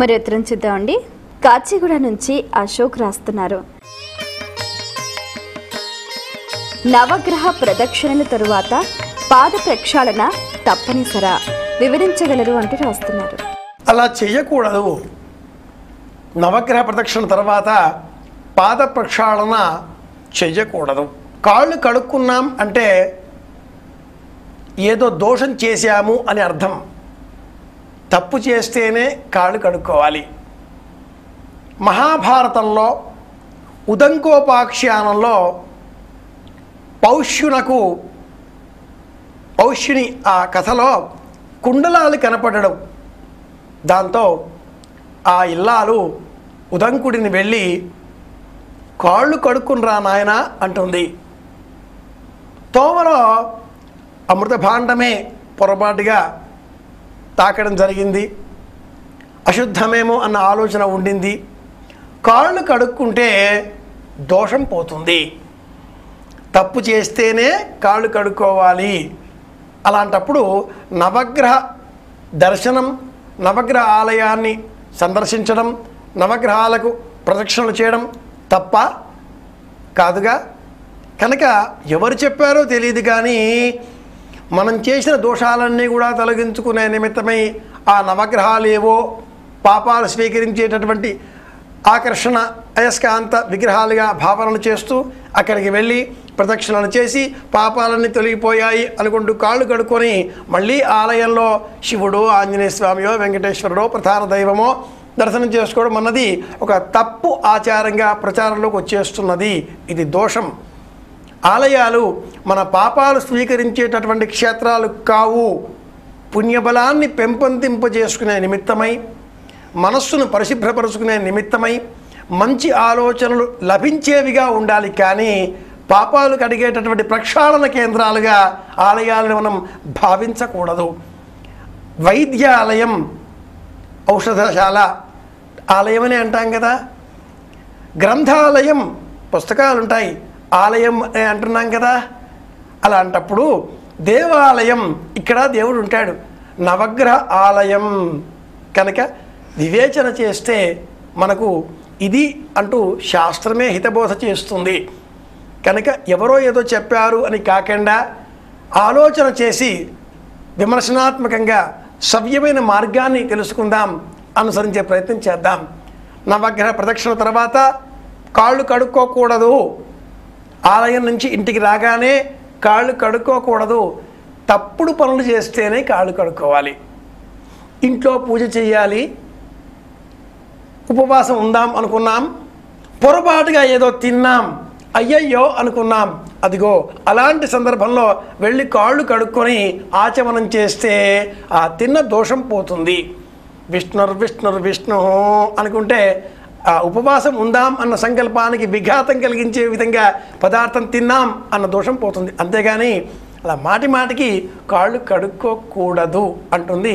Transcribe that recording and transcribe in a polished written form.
మరి ఉత్తరం చూద్దామండి. కాచిగూడ నుంచి అశోక్ రాస్తున్నారు. నవగ్రహ ప్రదక్షిణల తరువాత పాద ప్రక్షాళన తప్పనిసరా, వివరించగలరు అంటూ రాస్తున్నారు. అలా చేయకూడదు. నవగ్రహ ప్రదక్షిణ తర్వాత పాద ప్రక్షాళన చెయ్యకూడదు. కాళ్ళు కడుక్కున్నాం అంటే ఏదో దోషం చేశాము అని అర్థం. తప్పు చేస్తేనే కాళ్ళు కడుక్కోవాలి. మహాభారతంలో ఉదంకోపాఖ్యానంలో పౌష్యుని ఆ కథలో కుండలాలు కనపడడం, దాంతో ఆ ఇల్లాలు ఉదంకుడిని వెళ్ళి కాళ్ళు కడుక్కునిరా నాయన అంటుంది. తోమలో అమృత భాండమే పొరపాటుగా తాకడం జరిగింది. అశుద్ధమేమో అన్న ఆలోచన ఉండింది. కాళ్ళు కడుక్కుంటే దోషం పోతుంది. తప్పు చేస్తేనే కాళ్ళు కడుక్కోవాలి. అలాంటప్పుడు నవగ్రహ దర్శనం, నవగ్రహ ఆలయాన్ని సందర్శించడం, నవగ్రహాలకు ప్రదక్షిణలు చేయడం తప్ప కాదుగా. కనుక ఎవరు చెప్పారో తెలియదు, కానీ మనం చేసిన దోషాలన్నీ కూడా తొలగించుకునే నిమిత్తమై ఆ నవగ్రహాలు ఏవో పాపాలు స్వీకరించేటటువంటి ఆకర్షణ అయస్కాంత విగ్రహాలుగా భావనలు చేస్తూ అక్కడికి వెళ్ళి ప్రదక్షిణలు చేసి పాపాలన్నీ తొలగిపోయాయి అనుకుంటూ కాళ్ళు కడుక్కొని మళ్ళీ ఆలయంలో శివుడు, ఆంజనేయ స్వామియో, వెంకటేశ్వరుడో ప్రధాన దైవమో దర్శనం చేసుకోవడం అన్నది ఒక తప్పు ఆచారంగా ప్రచారంలోకి వచ్చేస్తున్నది. ఇది దోషం. ఆలయాలు మన పాపాలు స్వీకరించేటటువంటి క్షేత్రాలు కావు. పుణ్యబలాన్ని పెంపొందింపజేసుకునే నిమిత్తమై, మనస్సును పరిశుభ్రపరుచుకునే నిమిత్తమై మంచి ఆలోచనలు లభించేవిగా ఉండాలి. కానీ పాపాలు కడిగేటటువంటి ప్రక్షాళన కేంద్రాలుగా ఆలయాలను మనం భావించకూడదు. వైద్యాలయం, ఔషధశాల ఆలయమని అంటాం కదా. గ్రంథాలయం, పుస్తకాలు ఉంటాయి, ఆలయం అంటున్నాం కదా. అలాంటప్పుడు దేవాలయం, ఇక్కడ దేవుడు ఉంటాడు. నవగ్రహ ఆలయం కనుక వివేచన చేస్తే మనకు ఇది అంటూ శాస్త్రమే హితబోధ చేస్తుంది. కనుక ఎవరో ఏదో చెప్పారు అని కాకుండా ఆలోచన చేసి విమర్శనాత్మకంగా సవ్యమైన మార్గాన్ని తెలుసుకుందాం, అనుసరించే ప్రయత్నం చేద్దాం. నవగ్రహ ప్రదక్షిణ తర్వాత కాళ్ళు కడుక్కోకూడదు. ఆలయం నుంచి ఇంటికి రాగానే కాళ్ళు కడుక్కోకూడదు. తప్పుడు పనులు చేస్తేనే కాళ్ళు కడుక్కోవాలి. ఇంట్లో పూజ చేయాలి, ఉపవాసం ఉందాం అనుకున్నాం, పొరపాటుగా ఏదో తిన్నాం, అయ్యయ్యో అనుకున్నాం, అదిగో అలాంటి సందర్భంలో వెళ్ళి కాళ్ళు కడుక్కొని ఆచమనం చేస్తే ఆ తిన్న దోషం పోతుంది. విష్ణు అనుకుంటే ఆ ఉపవాసం ఉందాం అన్న సంకల్పానికి విఘాతం కలిగించే విధంగా పదార్థం తిన్నాం అన్న దోషం పోతుంది. అంతేగాని అలా మాటికి కాళ్ళు కడుక్కోకూడదు అంటుంది.